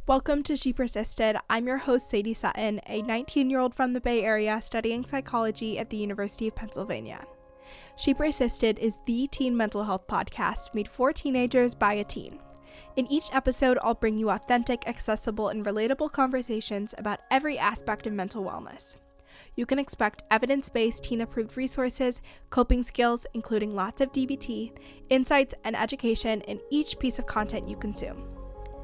Welcome to She Persisted. I'm your host, Sadie Sutton, a 19-year-old from the Bay Area studying psychology at the University of Pennsylvania. She Persisted is the teen mental health podcast made for teenagers by a teen. In each episode, I'll bring you authentic, accessible, and relatable conversations about every aspect of mental wellness. You can expect evidence-based teen-approved resources, coping skills, including lots of DBT, insights, and education in each piece of content you consume.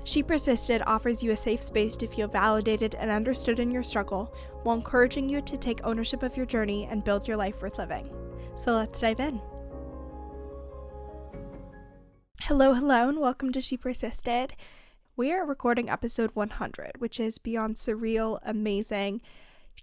She Persisted offers you a safe space to feel validated and understood in your struggle, while encouraging you to take ownership of your journey and build your life worth living. So let's dive in. Hello, and welcome to She Persisted. We are recording episode 100, which is beyond surreal, amazing.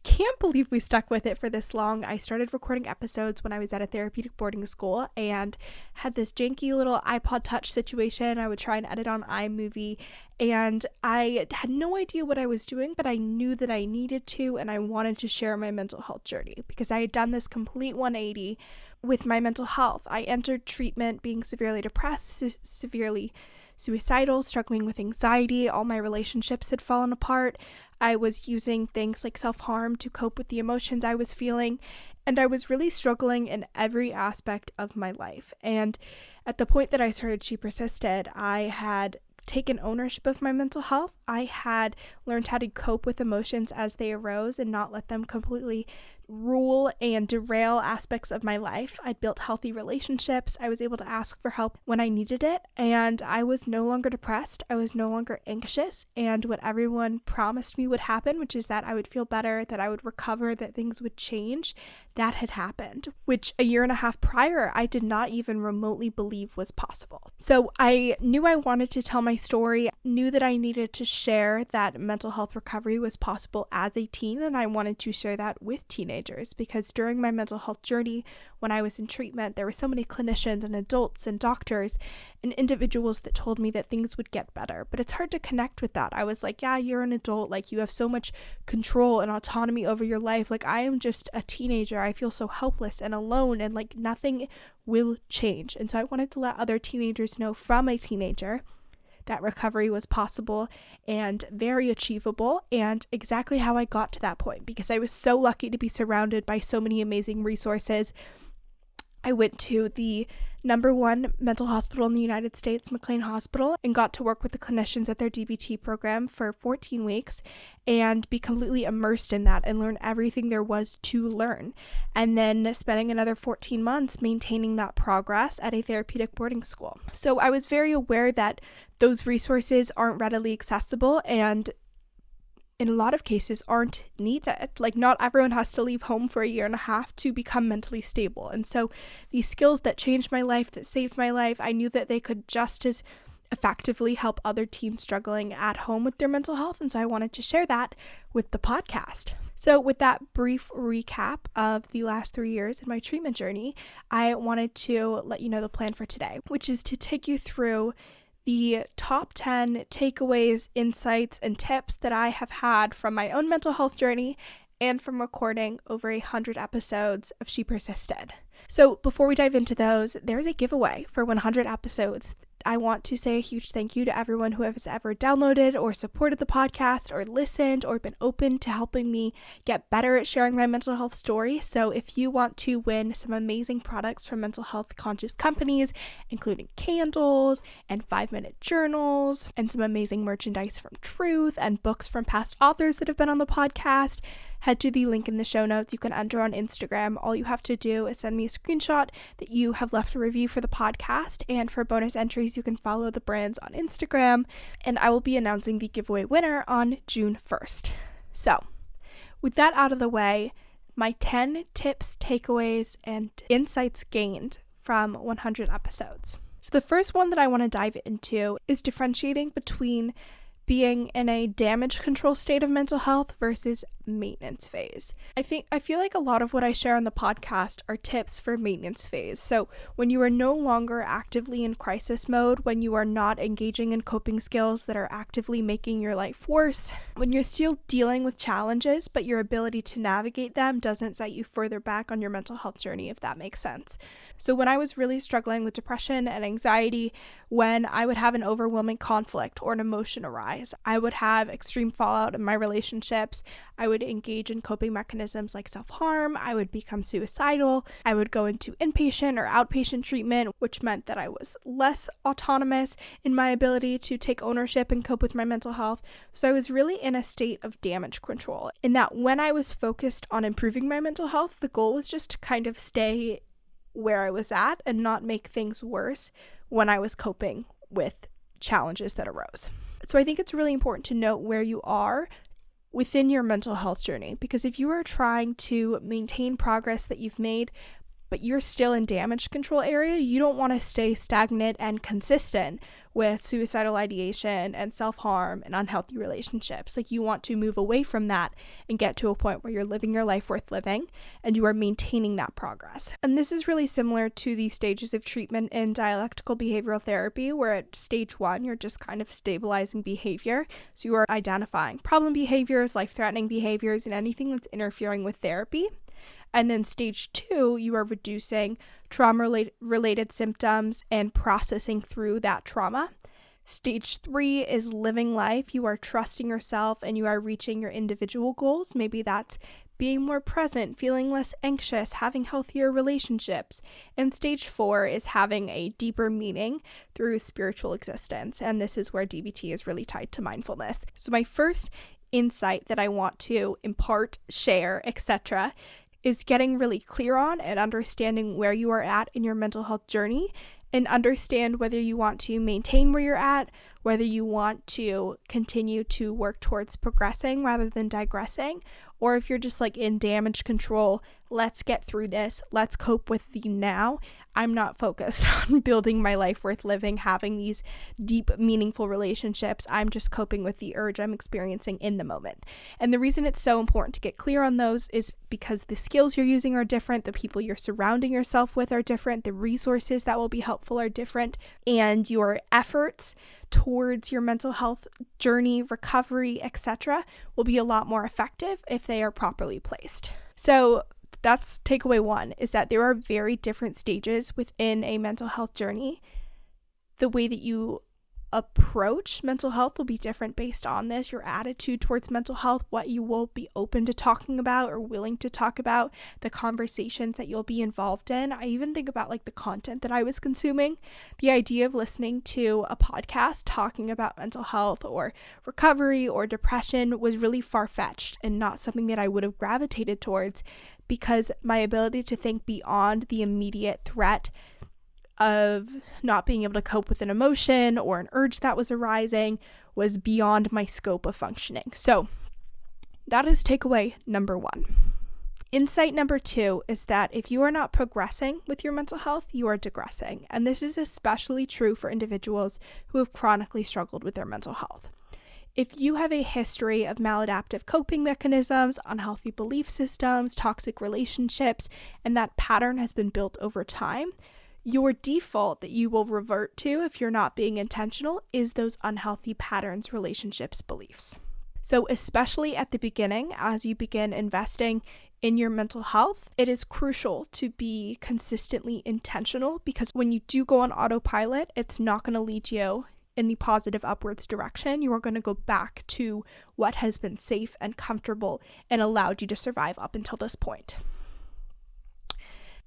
Can't believe we stuck with it for this long. I started recording episodes when I was at a therapeutic boarding school and had this janky little iPod Touch situation. I would try and edit on iMovie, and I had no idea what I was doing, but I knew that I needed to, and I wanted to share my mental health journey because I had done this complete 180 with my mental health. I entered treatment being severely depressed, severely suicidal, struggling with anxiety. All my relationships had fallen apart. I was using things like self-harm to cope with the emotions I was feeling, and I was really struggling in every aspect of my life. And at the point that I started She Persisted, I had taken ownership of my mental health. I had learned how to cope with emotions as they arose and not let them completely rule and derail aspects of my life. I'd built healthy relationships. I was able to ask for help when I needed it, and I was no longer depressed. I was no longer anxious, and what everyone promised me would happen, which is that I would feel better, that I would recover, that things would change, that had happened, which a year and a half prior, I did not even remotely believe was possible. So I knew I wanted to tell my story, knew that I needed to share that mental health recovery was possible as a teen, and I wanted to share that with teenagers because during my mental health journey, when I was in treatment, there were so many clinicians and adults and doctors and individuals that told me that things would get better, but it's hard to connect with that. I was like, yeah, you're an adult, like you have so much control and autonomy over your life. Like I am just a teenager. I feel so helpless and alone, and like nothing will change. And so I wanted to let other teenagers know from a teenager that recovery was possible and very achievable, and exactly how I got to that point, because I was so lucky to be surrounded by so many amazing resources. I went to the #1 mental hospital in the United States, McLean Hospital, and got to work with the clinicians at their DBT program for 14 weeks and be completely immersed in that and learn everything there was to learn. And then spending another 14 months maintaining that progress at a therapeutic boarding school. So I was very aware that those resources aren't readily accessible and in a lot of cases aren't needed. Like not everyone has to leave home for a year and a half to become mentally stable. And so these skills that changed my life, that saved my life, I knew that they could just as effectively help other teens struggling at home with their mental health. And so I wanted to share that with the podcast. So with that brief recap of the last 3 years in my treatment journey, I wanted to let you know the plan for today, which is to take you through the top 10 takeaways, insights, and tips that I have had from my own mental health journey and from recording over 100 episodes of She Persisted. So before we dive into those, there's a giveaway for 100 episodes. I want to say a huge thank you to everyone who has ever downloaded or supported the podcast or listened or been open to helping me get better at sharing my mental health story. So if you want to win some amazing products from mental health conscious companies, including candles and 5-minute journals and some amazing merchandise from Truth and books from past authors that have been on the podcast, head to the link in the show notes. You can enter on Instagram. All you have to do is send me a screenshot that you have left a review for the podcast, and for bonus entries, you can follow the brands on Instagram, and I will be announcing the giveaway winner on June 1st. So, with that out of the way, my 10 tips, takeaways, and insights gained from 100 episodes. So the first one that I want to dive into is differentiating between being in a damage control state of mental health versus maintenance phase. I feel like a lot of what I share on the podcast are tips for maintenance phase. So when you are no longer actively in crisis mode, when you are not engaging in coping skills that are actively making your life worse, when you're still dealing with challenges, but your ability to navigate them doesn't set you further back on your mental health journey, if that makes sense. So when I was really struggling with depression and anxiety, when I would have an overwhelming conflict or an emotion arise, I would have extreme fallout in my relationships, I would engage in coping mechanisms like self-harm, I would become suicidal, I would go into inpatient or outpatient treatment, which meant that I was less autonomous in my ability to take ownership and cope with my mental health. So I was really in a state of damage control, in that when I was focused on improving my mental health, the goal was just to kind of stay where I was at and not make things worse when I was coping with challenges that arose. So I think it's really important to note where you are within your mental health journey, because if you are trying to maintain progress that you've made, but you're still in damage control area, you don't want to stay stagnant and consistent with suicidal ideation and self-harm and unhealthy relationships. Like, you want to move away from that and get to a point where you're living your life worth living and you are maintaining that progress. And this is really similar to the stages of treatment in dialectical behavioral therapy, where at stage 1, you're just kind of stabilizing behavior. So you are identifying problem behaviors, life-threatening behaviors, and anything that's interfering with therapy. And then stage 2, you are reducing trauma-related symptoms and processing through that trauma. Stage 3 is living life. You are trusting yourself and you are reaching your individual goals. Maybe that's being more present, feeling less anxious, having healthier relationships. And stage 4 is having a deeper meaning through spiritual existence. And this is where DBT is really tied to mindfulness. So my first insight that I want to impart, share, etc., is getting really clear on and understanding where you are at in your mental health journey, and understand whether you want to maintain where you're at, whether you want to continue to work towards progressing rather than digressing, or if you're just like in damage control, let's get through this, let's cope with the now. I'm not focused on building my life worth living, having these deep, meaningful relationships. I'm just coping with the urge I'm experiencing in the moment. And the reason it's so important to get clear on those is because the skills you're using are different, the people you're surrounding yourself with are different, the resources that will be helpful are different, and your efforts towards your mental health journey, recovery, etc., will be a lot more effective if they are properly placed. So that's takeaway 1, is that there are very different stages within a mental health journey. The way that you approach mental health will be different based on this, your attitude towards mental health, what you will be open to talking about or willing to talk about, the conversations that you'll be involved in. I even think about like the content that I was consuming. The idea of listening to a podcast talking about mental health or recovery or depression was really far-fetched and not something that I would have gravitated towards, because my ability to think beyond the immediate threat of not being able to cope with an emotion or an urge that was arising was beyond my scope of functioning. So that is takeaway number 1. Insight number 2 is that if you are not progressing with your mental health, you are digressing. And this is especially true for individuals who have chronically struggled with their mental health. If you have a history of maladaptive coping mechanisms, unhealthy belief systems, toxic relationships, and that pattern has been built over time, your default that you will revert to if you're not being intentional is those unhealthy patterns, relationships, beliefs. So especially at the beginning, as you begin investing in your mental health, it is crucial to be consistently intentional, because when you do go on autopilot, it's not going to lead you in the positive upwards direction. You are going to go back to what has been safe and comfortable and allowed you to survive up until this point.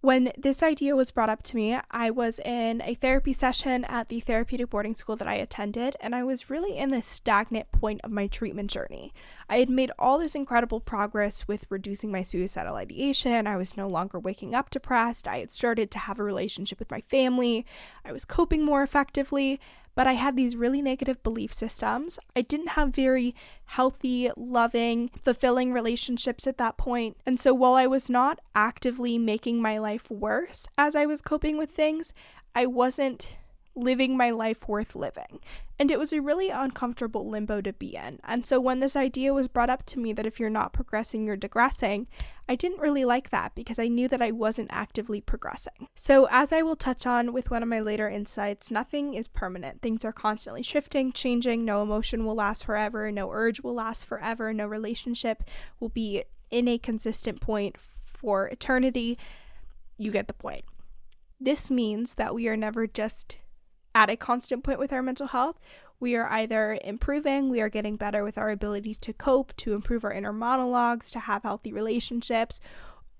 When this idea was brought up to me, I was in a therapy session at the therapeutic boarding school that I attended, and I was really in this stagnant point of my treatment journey. I had made all this incredible progress with reducing my suicidal ideation. I was no longer waking up depressed. I had started to have a relationship with my family. I was coping more effectively, but I had these really negative belief systems. I didn't have very healthy, loving, fulfilling relationships at that point. And so while I was not actively making my life worse as I was coping with things, I wasn't living my life worth living? And it was a really uncomfortable limbo to be in. And so when this idea was brought up to me that if you're not progressing, you're digressing, I didn't really like that because I knew that I wasn't actively progressing. So as I will touch on with one of my later insights, nothing is permanent. Things are constantly shifting, changing. No emotion will last forever. No urge will last forever. No relationship will be in a consistent point for eternity. You get the point. This means that we are never just at a constant point with our mental health. We are either improving, we are getting better with our ability to cope, to improve our inner monologues, to have healthy relationships,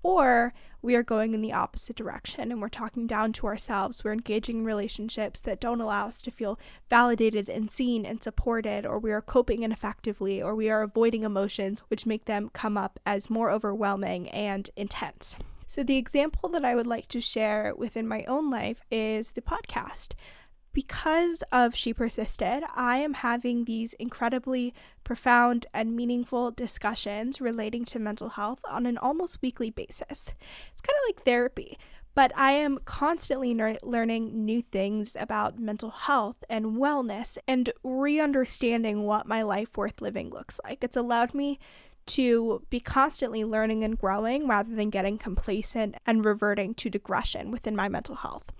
or we are going in the opposite direction and we're talking down to ourselves. We're engaging in relationships that don't allow us to feel validated and seen and supported, or we are coping ineffectively, or we are avoiding emotions which make them come up as more overwhelming and intense. So the example that I would like to share within my own life is the podcast. Because of She Persisted, I am having these incredibly profound and meaningful discussions relating to mental health on an almost weekly basis. It's kind of like therapy, but I am constantly learning new things about mental health and wellness and re-understanding what my life worth living looks like. It's allowed me to be constantly learning and growing rather than getting complacent and reverting to digression within my mental health.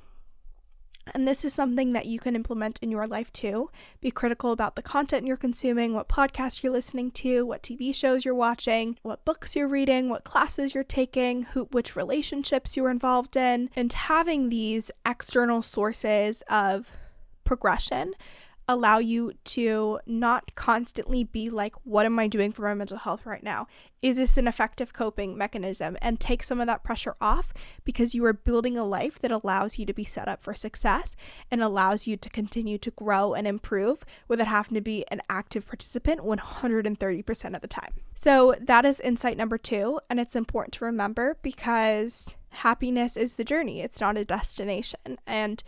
And this is something that you can implement in your life too. Be critical about the content you're consuming, what podcasts you're listening to, what TV shows you're watching, what books you're reading, what classes you're taking, which relationships you're involved in. And having these external sources of progression allow you to not constantly be like, what am I doing for my mental health right now? Is this an effective coping mechanism? And take some of that pressure off because you are building a life that allows you to be set up for success and allows you to continue to grow and improve without having to be an active participant 130% of the time. So that is insight number 2, and it's important to remember because happiness is the journey. It's not a destination, and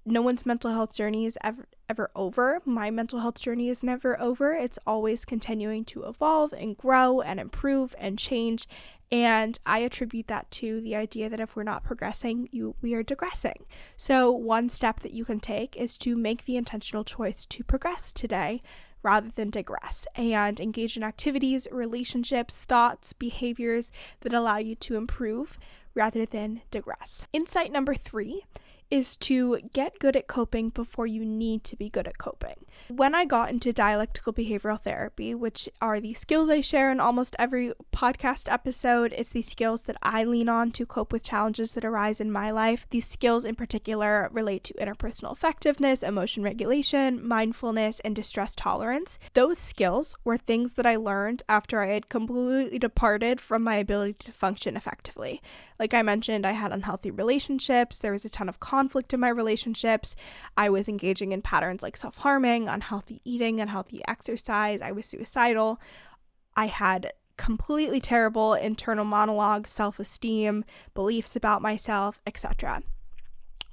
no one's mental health journey is ever over. My mental health journey is never over. It's always continuing to evolve and grow and improve and change. And I attribute that to the idea that if we're not progressing, we are digressing. So one step that you can take is to make the intentional choice to progress today rather than digress, and engage in activities, relationships, thoughts, behaviors that allow you to improve rather than digress. Insight number 3 is to get good at coping before you need to be good at coping. When I got into dialectical behavioral therapy, which are the skills I share in almost every podcast episode, it's the skills that I lean on to cope with challenges that arise in my life. These skills in particular relate to interpersonal effectiveness, emotion regulation, mindfulness, and distress tolerance. Those skills were things that I learned after I had completely departed from my ability to function effectively. Like I mentioned, I had unhealthy relationships. There was a ton of conflict in my relationships. I was engaging in patterns like self-harming, unhealthy eating, unhealthy exercise. I was suicidal. I had completely terrible internal monologue, self-esteem, beliefs about myself, etc.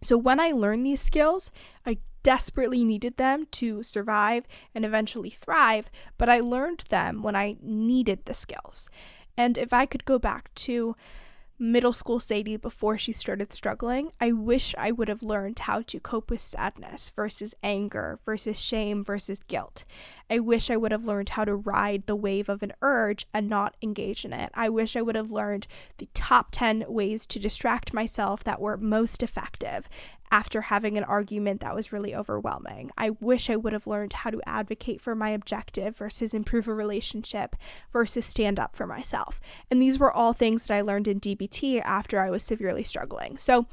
So when I learned these skills, I desperately needed them to survive and eventually thrive, but I learned them when I needed the skills. And if I could go back to middle school Sadie before she started struggling, I wish I would have learned how to cope with sadness versus anger versus shame versus guilt. I wish I would have learned how to ride the wave of an urge and not engage in it. I wish I would have learned the top 10 ways to distract myself that were most effective after having an argument that was really overwhelming. I wish I would have learned how to advocate for my objective versus improve a relationship versus stand up for myself. And these were all things that I learned in DBT after I was severely struggling. So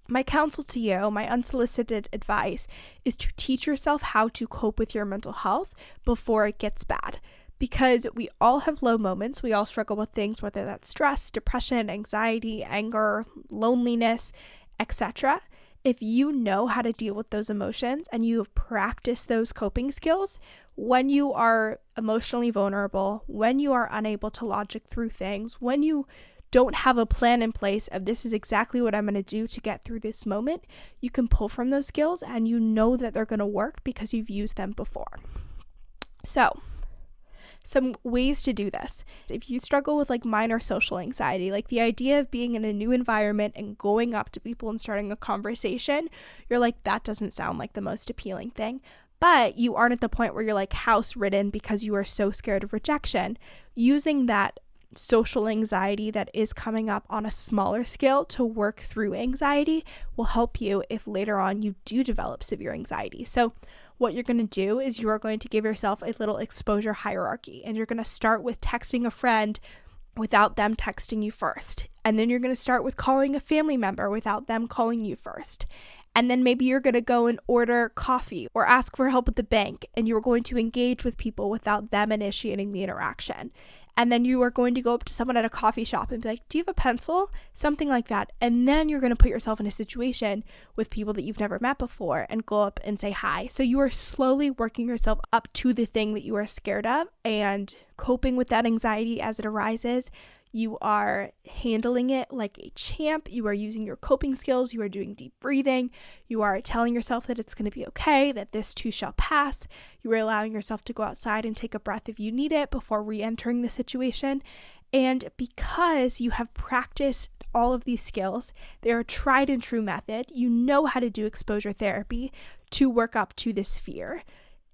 my counsel to you, my unsolicited advice, is to teach yourself how to cope with your mental health before it gets bad. Because we all have low moments. We all struggle with things, whether that's stress, depression, anxiety, anger, loneliness, etc. If you know how to deal with those emotions and you have practiced those coping skills, when you are emotionally vulnerable, when you are unable to logic through things, when you don't have a plan in place of this is exactly what I'm going to do to get through this moment, you can pull from those skills and you know that they're going to work because you've used them before. So, Some ways to do this. If you struggle with like minor social anxiety, like the idea of being in a new environment and going up to people and starting a conversation, you're like, that doesn't sound like the most appealing thing. But you aren't at the point where you're like house ridden because you are so scared of rejection. Using that social anxiety that is coming up on a smaller scale to work through anxiety will help you if later on you do develop severe anxiety. So what you're going to do is you are going to give yourself a little exposure hierarchy, and you're going to start with texting a friend without them texting you first. And then you're going to start with calling a family member without them calling you first. And then maybe you're going to go and order coffee or ask for help at the bank, and you're going to engage with people without them initiating the interaction. And then you are going to go up to someone at a coffee shop and be like, do you have a pencil? Something like that. And then you're going to put yourself in a situation with people that you've never met before and go up and say hi. So you are slowly working yourself up to the thing that you are scared of and coping with that anxiety as it arises. You are handling it like a champ. You are using your coping skills. You are doing deep breathing. You are telling yourself that it's going to be okay, that this too shall pass. You are allowing yourself to go outside and take a breath if you need it before re-entering the situation. And because you have practiced all of these skills, they are a tried and true method. You know how to do exposure therapy to work up to this fear.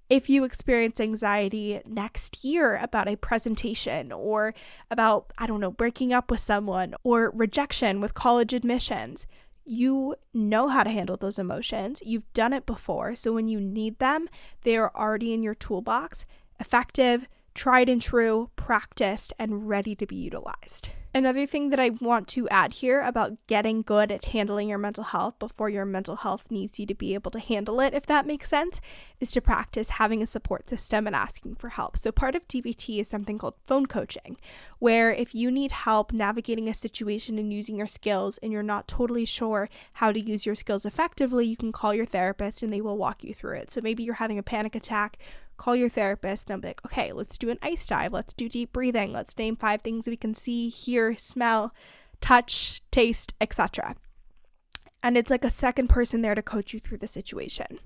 If you experience anxiety next year about a presentation or about, breaking up with someone or rejection with college admissions, you know how to handle those emotions. You've done it before. So when you need them, they are already in your toolbox, effective, tried and true, practiced, and ready to be utilized. Another thing that I want to add here about getting good at handling your mental health before your mental health needs you to be able to handle it, if that makes sense, is to practice having a support system and asking for help. So part of DBT is something called phone coaching, where if you need help navigating a situation and using your skills and you're not totally sure how to use your skills effectively, you can call your therapist and they will walk you through it. So maybe you're having a panic attack, call your therapist, and they'll be like, okay, let's do an ice dive, let's do deep breathing, let's name 5 things we can see, hear, smell, touch, taste, etc. And it's like a second person there to coach you through the situation.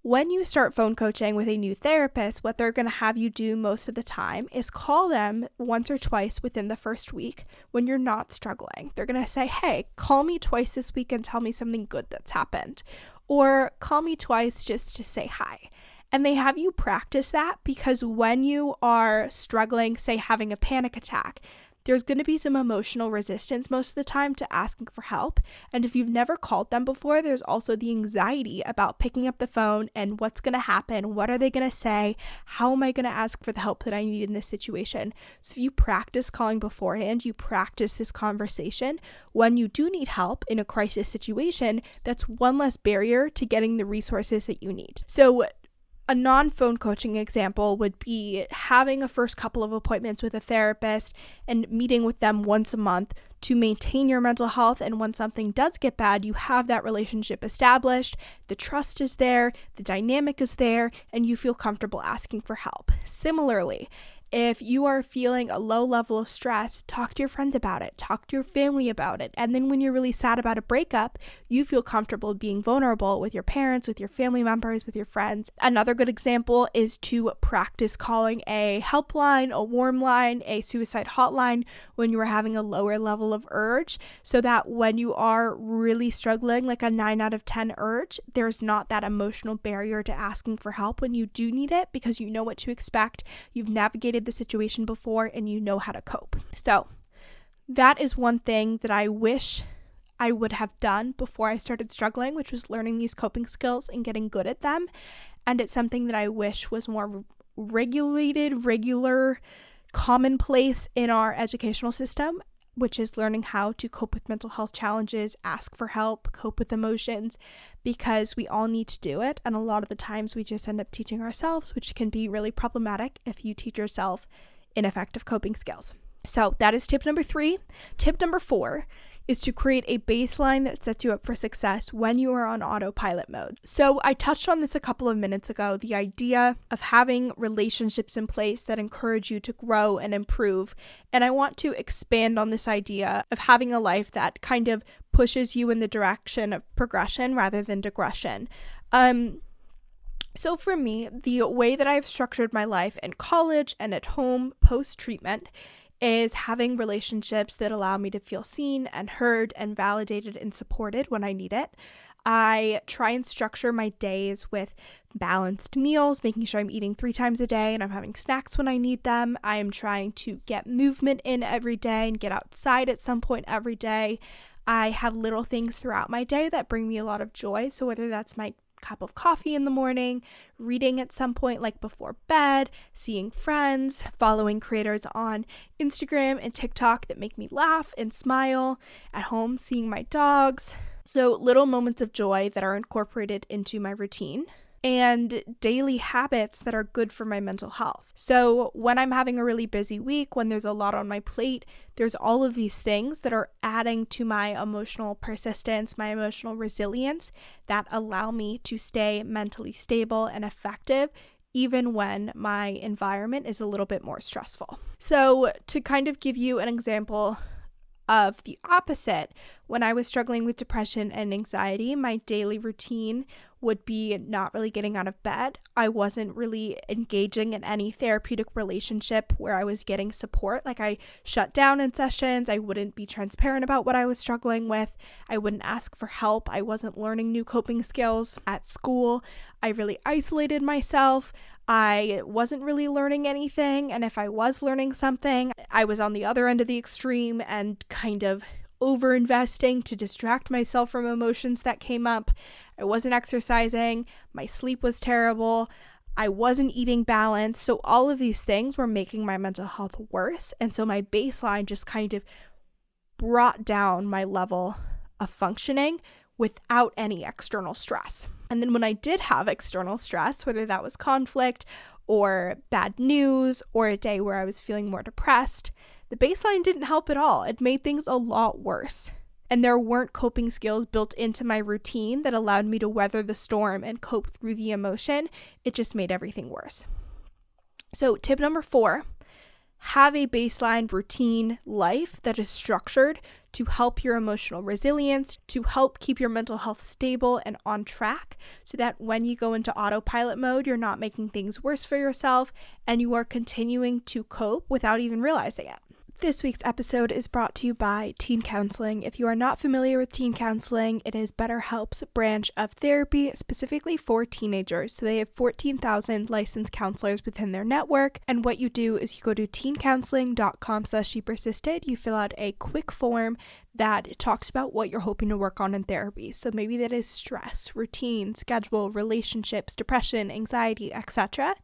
When you start phone coaching with a new therapist, what they're going to have you do most of the time is call them once or twice within the first week when you're not struggling. They're going to say, hey, call me twice this week and tell me something good that's happened. Or call me twice just to say hi. And they have you practice that because when you are struggling, say having a panic attack, there's going to be some emotional resistance most of the time to asking for help. And if you've never called them before, there's also the anxiety about picking up the phone and what's going to happen. What are they going to say? How am I going to ask for the help that I need in this situation? So if you practice calling beforehand, you practice this conversation, when you do need help in a crisis situation, that's one less barrier to getting the resources that you need. So a non-phone coaching example would be having a first couple of appointments with a therapist and meeting with them once a month to maintain your mental health. And when something does get bad, you have that relationship established, the trust is there, the dynamic is there, and you feel comfortable asking for help. Similarly, if you are feeling a low level of stress, talk to your friends about it, talk to your family about it. And then when you're really sad about a breakup, you feel comfortable being vulnerable with your parents, with your family members, with your friends. Another good example is to practice calling a helpline, a warm line, a suicide hotline when you are having a lower level of urge, so that when you are really struggling, like a 9 out of 10 urge, there's not that emotional barrier to asking for help when you do need it because you know what to expect. You've navigated the situation before and you know how to cope. So that is one thing that I wish I would have done before I started struggling, which was learning these coping skills and getting good at them. And it's something that I wish was more regular, commonplace in our educational system, which is learning how to cope with mental health challenges, ask for help, cope with emotions, because we all need to do it. And a lot of the times we just end up teaching ourselves, which can be really problematic if you teach yourself ineffective coping skills. So that is tip number 3. Tip number 4 is to create a baseline that sets you up for success when you are on autopilot mode. So I touched on this a couple of minutes ago, the idea of having relationships in place that encourage you to grow and improve. And I want to expand on this idea of having a life that kind of pushes you in the direction of progression rather than digression. So for me, the way that I've structured my life in college and at home post-treatment is having relationships that allow me to feel seen and heard and validated and supported when I need it. I try and structure my days with balanced meals, making sure I'm eating 3 times a day and I'm having snacks when I need them. I am trying to get movement in every day and get outside at some point every day. I have little things throughout my day that bring me a lot of joy. So whether that's my cup of coffee in the morning, reading at some point like before bed, seeing friends, following creators on Instagram and TikTok that make me laugh and smile, at home seeing my dogs. So little moments of joy that are incorporated into my routine and daily habits that are good for my mental health. So when I'm having a really busy week, when there's a lot on my plate, there's all of these things that are adding to my emotional persistence, my emotional resilience that allow me to stay mentally stable and effective even when my environment is a little bit more stressful. So to kind of give you an example of the opposite, when I was struggling with depression and anxiety, my daily routine would be not really getting out of bed. I wasn't really engaging in any therapeutic relationship where I was getting support. Like I shut down in sessions. I wouldn't be transparent about what I was struggling with. I wouldn't ask for help. I wasn't learning new coping skills at school. I really isolated myself. I wasn't really learning anything, and if I was learning something, I was on the other end of the extreme and kind of over-investing to distract myself from emotions that came up. I wasn't exercising, my sleep was terrible, I wasn't eating balanced, so all of these things were making my mental health worse, and so my baseline just kind of brought down my level of functioning without any external stress. And then when I did have external stress, whether that was conflict or bad news or a day where I was feeling more depressed, the baseline didn't help at all. It made things a lot worse. And there weren't coping skills built into my routine that allowed me to weather the storm and cope through the emotion. It just made everything worse. So tip number 4, have a baseline routine life that is structured to help your emotional resilience, to help keep your mental health stable and on track, so that when you go into autopilot mode, you're not making things worse for yourself and you are continuing to cope without even realizing it. This week's episode is brought to you by teen counseling. If you are not familiar with teen counseling, it is BetterHelp's branch of therapy specifically for teenagers. So they have 14,000 licensed counselors within their network. And what you do is you go to teencounseling.com/shepersisted. You fill out a quick form that talks about what you're hoping to work on in therapy. So maybe that is stress, routine, schedule, relationships, depression, anxiety, etc.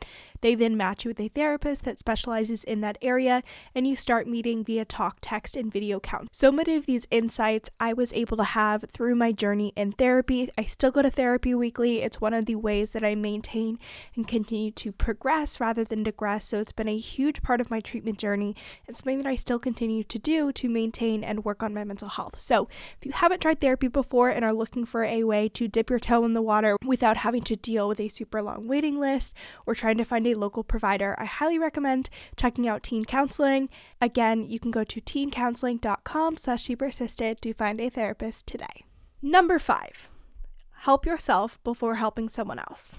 They then match you with a therapist that specializes in that area, and you start meeting via talk, text, and video count. So many of these insights I was able to have through my journey in therapy. I still go to therapy weekly. It's one of the ways that I maintain and continue to progress rather than digress. So it's been a huge part of my treatment journey. It's something that I still continue to do to maintain and work on my mental health. So if you haven't tried therapy before and are looking for a way to dip your toe in the water without having to deal with a super long waiting list or trying to find a local provider, I highly recommend checking out teen counseling. Again, you can go to teencounseling.com/shepersisted to find a therapist today. Number 5, help yourself before helping someone else.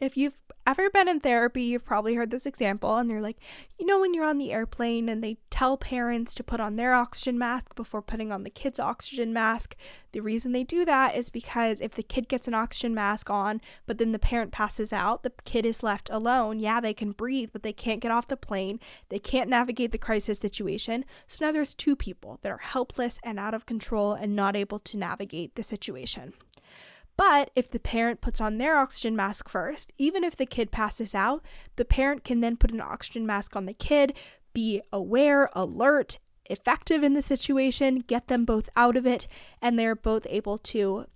If you've ever been in therapy, you've probably heard this example, and they're like, you know, when you're on the airplane and they tell parents to put on their oxygen mask before putting on the kid's oxygen mask. The reason they do that is because if the kid gets an oxygen mask on, but then the parent passes out, the kid is left alone. Yeah, they can breathe, but they can't get off the plane. They can't navigate the crisis situation. So now there's 2 people that are helpless and out of control and not able to navigate the situation. But if the parent puts on their oxygen mask first, even if the kid passes out, the parent can then put an oxygen mask on the kid, be aware, alert, effective in the situation, get them both out of it, and they're both able to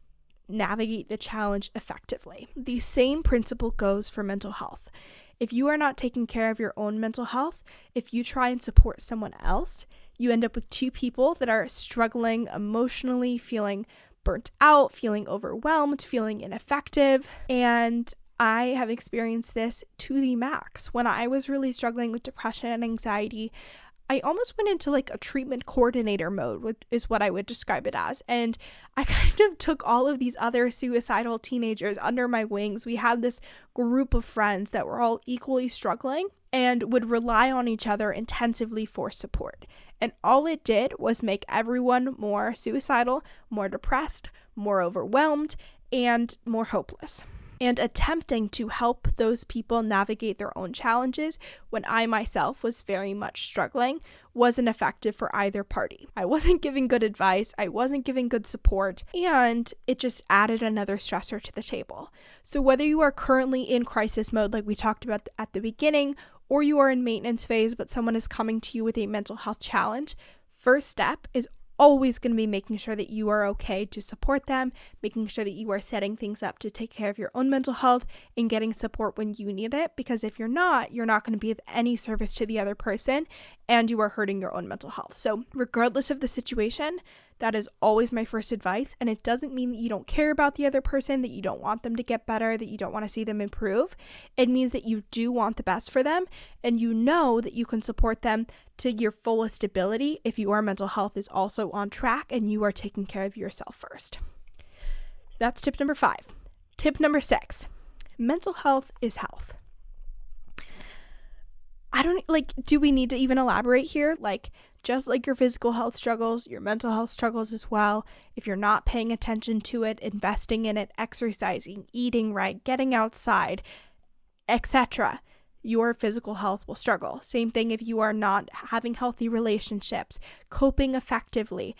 navigate the challenge effectively. The same principle goes for mental health. If you are not taking care of your own mental health, if you try and support someone else, you end up with 2 people that are struggling emotionally, feeling burnt out, feeling overwhelmed, feeling ineffective. And I have experienced this to the max. When I was really struggling with depression and anxiety, I almost went into like a treatment coordinator mode, is what I would describe it as. And I kind of took all of these other suicidal teenagers under my wings. We had this group of friends that were all equally struggling and would rely on each other intensively for support. And all it did was make everyone more suicidal, more depressed, more overwhelmed, and more hopeless. And attempting to help those people navigate their own challenges when I myself was very much struggling wasn't effective for either party. I wasn't giving good advice, I wasn't giving good support, and it just added another stressor to the table. So whether you are currently in crisis mode like we talked about at the beginning, or you are in maintenance phase but someone is coming to you with a mental health challenge, first step is always going to be making sure that you are okay to support them, making sure that you are setting things up to take care of your own mental health and getting support when you need it, because if you're not going to be of any service to the other person and you are hurting your own mental health. So regardless of the situation, that is always my first advice, and it doesn't mean that you don't care about the other person, that you don't want them to get better, that you don't want to see them improve. It means that you do want the best for them, and you know that you can support them to your fullest ability if your mental health is also on track and you are taking care of yourself first. So that's tip number 5. Tip number 6, mental health is health. Do we need to even elaborate here? Just like your physical health struggles, your mental health struggles as well. If you're not paying attention to it, investing in it, exercising, eating right, getting outside, etc., your physical health will struggle. Same thing if you are not having healthy relationships, coping effectively,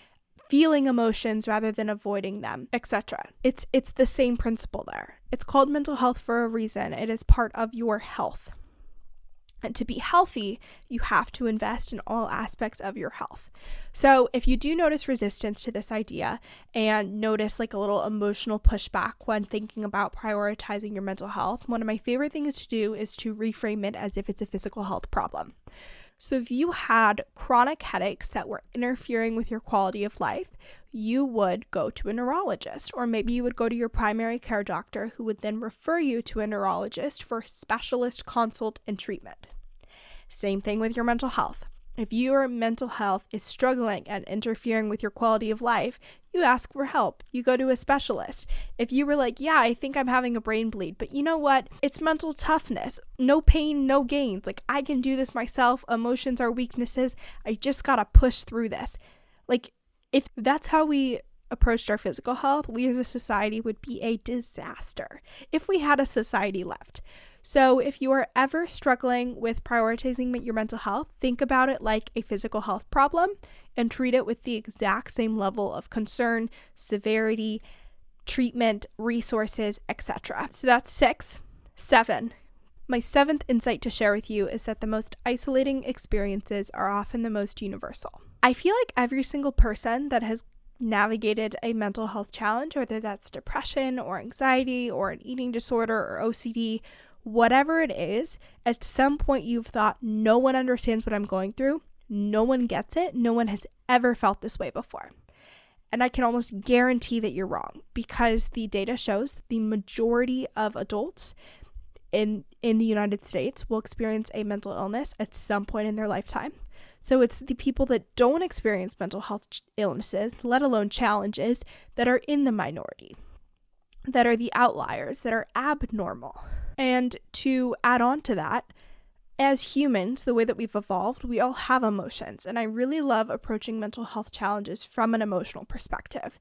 feeling emotions rather than avoiding them, etc. It's the same principle there. It's called mental health for a reason. It is part of your health. And to be healthy, you have to invest in all aspects of your health. So if you do notice resistance to this idea and notice a little emotional pushback when thinking about prioritizing your mental health, one of my favorite things to do is to reframe it as if it's a physical health problem. So if you had chronic headaches that were interfering with your quality of life, you would go to a neurologist, or maybe you would go to your primary care doctor, who would then refer you to a neurologist for specialist consult and treatment. Same thing with your mental health. If your mental health is struggling and interfering with your quality of life, you ask for help. You go to a specialist. If you were like, yeah, I think I'm having a brain bleed, but you know what? It's mental toughness. No pain, no gains. I can do this myself. Emotions are weaknesses. I just gotta push through this. If that's how we approached our physical health, we as a society would be a disaster if we had a society left. So if you are ever struggling with prioritizing your mental health, think about it like a physical health problem and treat it with the exact same level of concern, severity, treatment, resources, etc. So that's 6. 7. My 7th insight to share with you is that the most isolating experiences are often the most universal. I feel like every single person that has navigated a mental health challenge, whether that's depression or anxiety or an eating disorder or OCD, whatever it is, at some point you've thought, no one understands what I'm going through, no one gets it, no one has ever felt this way before. And I can almost guarantee that you're wrong, because the data shows that the majority of adults in the United States will experience a mental illness at some point in their lifetime. So it's the people that don't experience mental health illnesses, let alone challenges, that are in the minority, that are the outliers, that are abnormal. And to add on to that, as humans, the way that we've evolved, we all have emotions. And I really love approaching mental health challenges from an emotional perspective.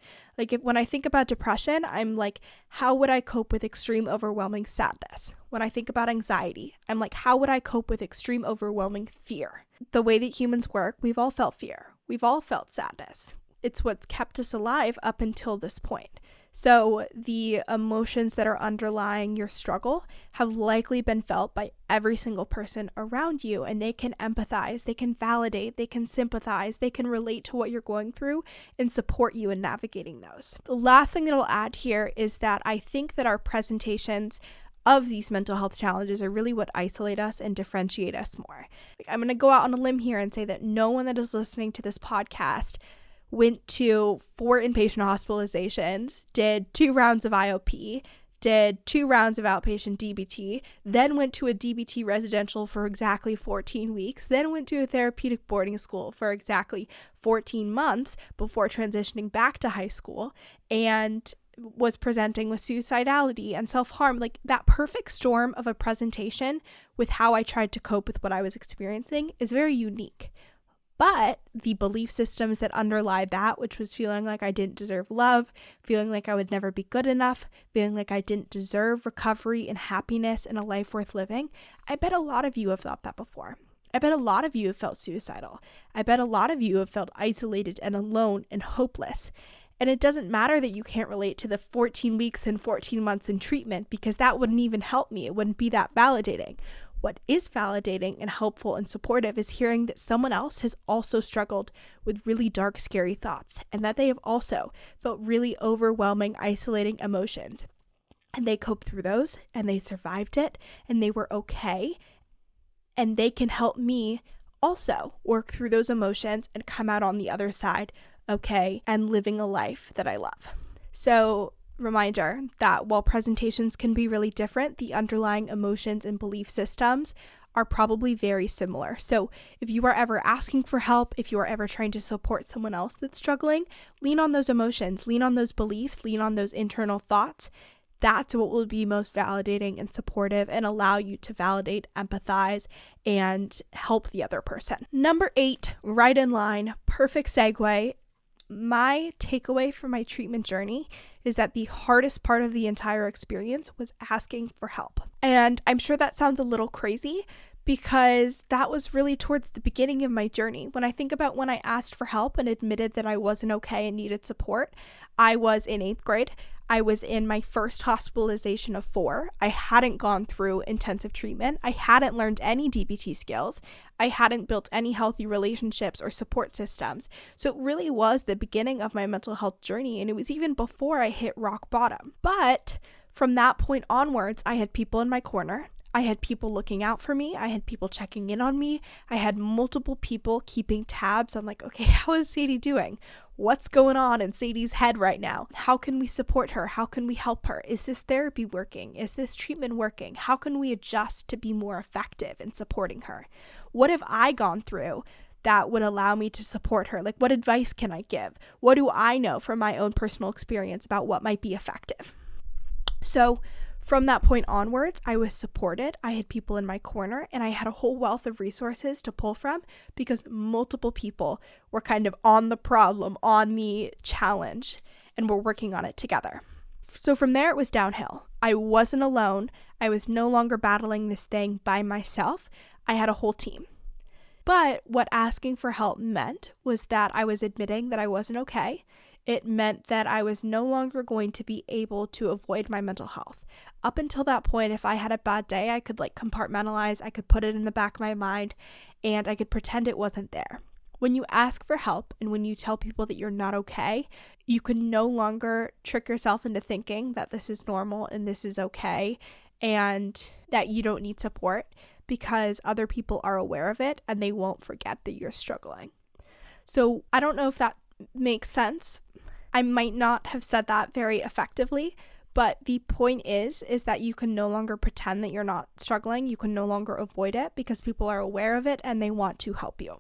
When I think about depression, I'm like, how would I cope with extreme overwhelming sadness? When I think about anxiety, I'm like, how would I cope with extreme overwhelming fear? The way that humans work, we've all felt fear. We've all felt sadness. It's what's kept us alive up until this point. So the emotions that are underlying your struggle have likely been felt by every single person around you, and they can empathize, they can validate, they can sympathize, they can relate to what you're going through and support you in navigating those. The last thing that I'll add here is that I think that our presentations of these mental health challenges are really what isolate us and differentiate us more. I'm going to go out on a limb here and say that no one that is listening to this podcast went to 4 inpatient hospitalizations, did 2 rounds of IOP, did 2 rounds of outpatient DBT, then went to a DBT residential for exactly 14 weeks, then went to a therapeutic boarding school for exactly 14 months before transitioning back to high school, and was presenting with suicidality and self-harm. Like, that perfect storm of a presentation with how I tried to cope with what I was experiencing is very unique. But the belief systems that underlie that, which was feeling like I didn't deserve love, feeling like I would never be good enough, feeling like I didn't deserve recovery and happiness and a life worth living, I bet a lot of you have thought that before. I bet a lot of you have felt suicidal. I bet a lot of you have felt isolated and alone and hopeless. And it doesn't matter that you can't relate to the 14 weeks and 14 months in treatment, because that wouldn't even help me. It wouldn't be that validating. What is validating and helpful and supportive is hearing that someone else has also struggled with really dark, scary thoughts, and that they have also felt really overwhelming, isolating emotions. And they coped through those, and they survived it, and they were okay. And they can help me also work through those emotions and come out on the other side okay and living a life that I love. So, reminder that while presentations can be really different, the underlying emotions and belief systems are probably very similar. So if you are ever asking for help, if you are ever trying to support someone else that's struggling, lean on those emotions, lean on those beliefs, lean on those internal thoughts. That's what will be most validating and supportive and allow you to validate, empathize, and help the other person. Number 8, right in line, perfect segue. My takeaway from my treatment journey is that the hardest part of the entire experience was asking for help. And I'm sure that sounds a little crazy, because that was really towards the beginning of my journey. When I think about when I asked for help and admitted that I wasn't okay and needed support, I was in 8th grade. I was in my first hospitalization of 4. I hadn't gone through intensive treatment. I hadn't learned any DBT skills. I hadn't built any healthy relationships or support systems. So it really was the beginning of my mental health journey, and it was even before I hit rock bottom. But from that point onwards, I had people in my corner. I had people looking out for me. I had people checking in on me. I had multiple people keeping tabs on, like, okay, how is Sadie doing? What's going on in Sadie's head right now? How can we support her? How can we help her? Is this therapy working? Is this treatment working? How can we adjust to be more effective in supporting her? What have I gone through that would allow me to support her? Like, what advice can I give? What do I know from my own personal experience about what might be effective? So from that point onwards, I was supported. I had people in my corner, and I had a whole wealth of resources to pull from, because multiple people were kind of on the problem, on the challenge, and were working on it together. So from there, it was downhill. I wasn't alone. I was no longer battling this thing by myself. I had a whole team. But what asking for help meant was that I was admitting that I wasn't okay. It meant that I was no longer going to be able to avoid my mental health. Up until that point, if I had a bad day, I could compartmentalize, I could put it in the back of my mind, and I could pretend it wasn't there. When you ask for help and when you tell people that you're not okay, you can no longer trick yourself into thinking that this is normal and this is okay and that you don't need support, because other people are aware of it and they won't forget that you're struggling. So I don't know if that makes sense. I might not have said that very effectively, but the point is that you can no longer pretend that you're not struggling. You can no longer avoid it, because people are aware of it and they want to help you.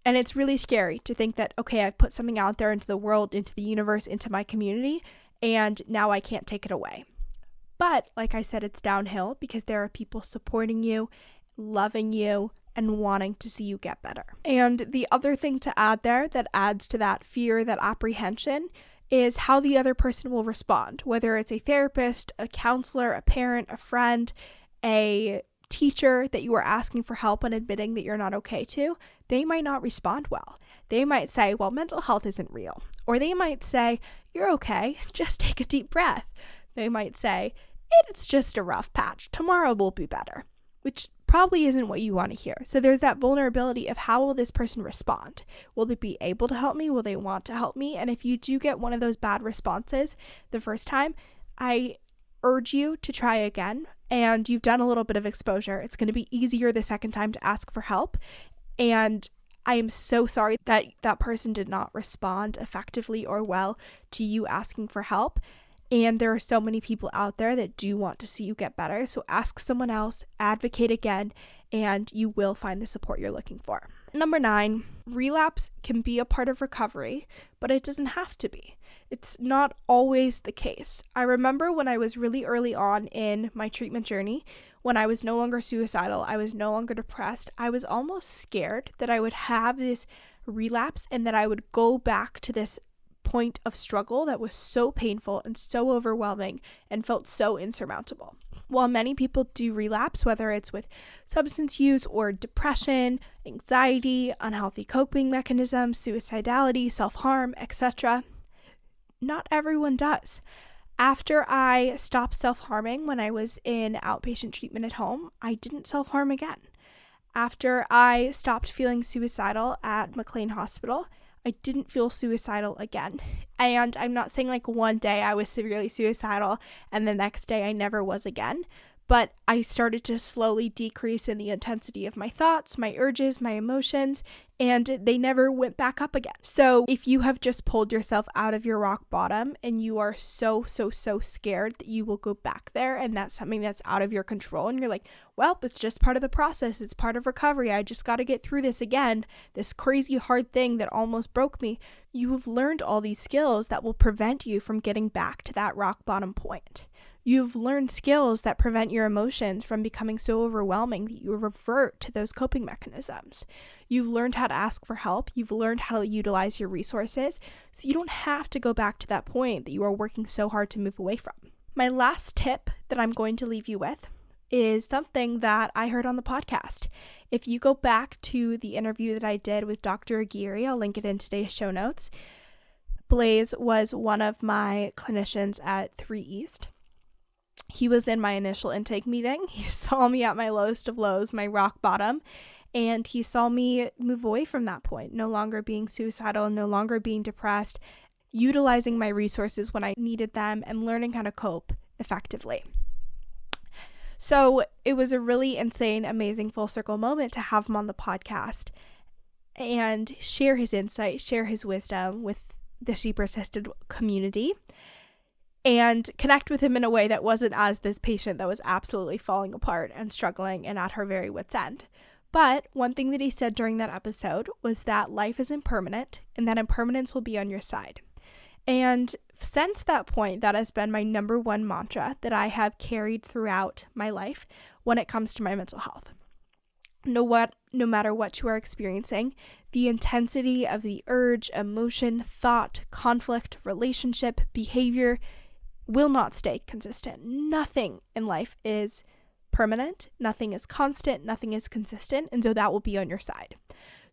And it's really scary to think that, okay, I've put something out there into the world, into the universe, into my community, and now I can't take it away. But like I said, it's downhill, because there are people supporting you, loving you, and wanting to see you get better. And the other thing to add there that adds to that fear, that apprehension, is how the other person will respond. Whether it's a therapist, a counselor, a parent, a friend, a teacher that you are asking for help and admitting that you're not okay to, they might not respond well. They might say, well, mental health isn't real. Or they might say, you're okay, just take a deep breath. They might say, it's just a rough patch, tomorrow will be better, which probably isn't what you want to hear. So there's that vulnerability of, how will this person respond? Will they be able to help me? Will they want to help me? And if you do get one of those bad responses the first time, I urge you to try again. And you've done a little bit of exposure. It's going to be easier the second time to ask for help. And I am so sorry that that person did not respond effectively or well to you asking for help. And there are so many people out there that do want to see you get better. So ask someone else, advocate again, and you will find the support you're looking for. Number 9, relapse can be a part of recovery, but it doesn't have to be. It's not always the case. I remember when I was really early on in my treatment journey, when I was no longer suicidal, I was no longer depressed, I was almost scared that I would have this relapse and that I would go back to this point of struggle that was so painful and so overwhelming and felt so insurmountable. While many people do relapse, whether it's with substance use or depression, anxiety, unhealthy coping mechanisms, suicidality, self-harm, etc., not everyone does. After I stopped self-harming when I was in outpatient treatment at home, I didn't self-harm again. After I stopped feeling suicidal at McLean Hospital, I didn't feel suicidal again. And I'm not saying like one day I was severely suicidal and the next day I never was again, but I started to slowly decrease in the intensity of my thoughts, my urges, my emotions, and they never went back up again. So if you have just pulled yourself out of your rock bottom and you are so scared that you will go back there and that's something that's out of your control and you're like, well, it's just part of the process. It's part of recovery. I just got to get through this again, this crazy hard thing that almost broke me. You have learned all these skills that will prevent you from getting back to that rock bottom point. You've learned skills that prevent your emotions from becoming so overwhelming that you revert to those coping mechanisms. You've learned how to ask for help. You've learned how to utilize your resources. So you don't have to go back to that point that you are working so hard to move away from. My last tip that I'm going to leave you with is something that I heard on the podcast. If you go back to the interview that I did with Dr. Aguirre, I'll link it in today's show notes. Blaze was one of my clinicians at 3 East. He was in my initial intake meeting. He saw me at my lowest of lows, my rock bottom, and he saw me move away from that point, no longer being suicidal, no longer being depressed, utilizing my resources when I needed them, and learning how to cope effectively. So it was a really insane, amazing full circle moment to have him on the podcast and share his insight, share his wisdom with the She Persisted community, and connect with him in a way that wasn't as this patient that was absolutely falling apart and struggling and at her very wit's end. But one thing that he said during that episode was that life is impermanent and that impermanence will be on your side. And since that point, that has been my number one mantra that I have carried throughout my life when it comes to my mental health. No matter what you are experiencing, the intensity of the urge, emotion, thought, conflict, relationship, behavior will not stay consistent. Nothing in life is permanent, nothing is constant, nothing is consistent, and so that will be on your side.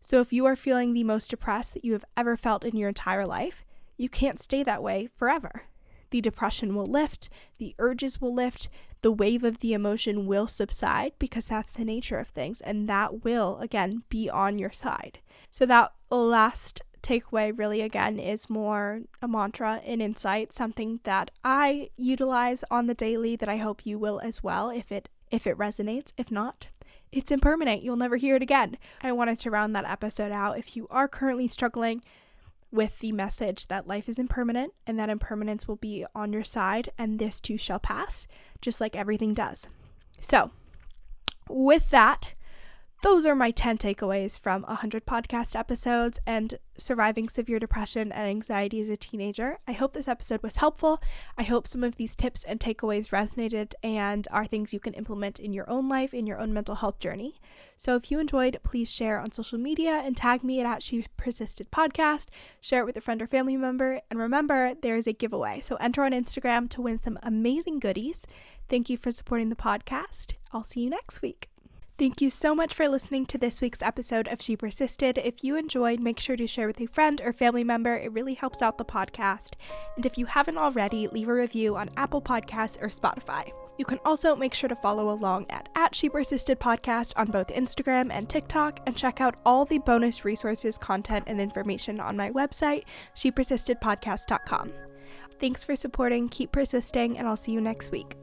So if you are feeling the most depressed that you have ever felt in your entire life, you can't stay that way forever. The depression will lift, the urges will lift, the wave of the emotion will subside because that's the nature of things, and that will, again, be on your side. So that last takeaway really, again, is more a mantra, an insight, something that I utilize on the daily that I hope you will as well if it resonates. If not, it's impermanent. You'll never hear it again. I wanted to round that episode out. If you are currently struggling with the message that life is impermanent and that impermanence will be on your side and this too shall pass, just like everything does. So with that, those are my 10 takeaways from 100 podcast episodes and surviving severe depression and anxiety as a teenager. I hope this episode was helpful. I hope some of these tips and takeaways resonated and are things you can implement in your own life, in your own mental health journey. So if you enjoyed, please share on social media and tag me at She Persisted Podcast. Share it with a friend or family member. And remember, there is a giveaway. So enter on Instagram to win some amazing goodies. Thank you for supporting the podcast. I'll see you next week. Thank you so much for listening to this week's episode of She Persisted. If you enjoyed, make sure to share with a friend or family member. It really helps out the podcast. And if you haven't already, leave a review on Apple Podcasts or Spotify. You can also make sure to follow along at She Persisted Podcast on both Instagram and TikTok, and check out all the bonus resources, content, and information on my website, shepersistedpodcast.com. Thanks for supporting, keep persisting, and I'll see you next week.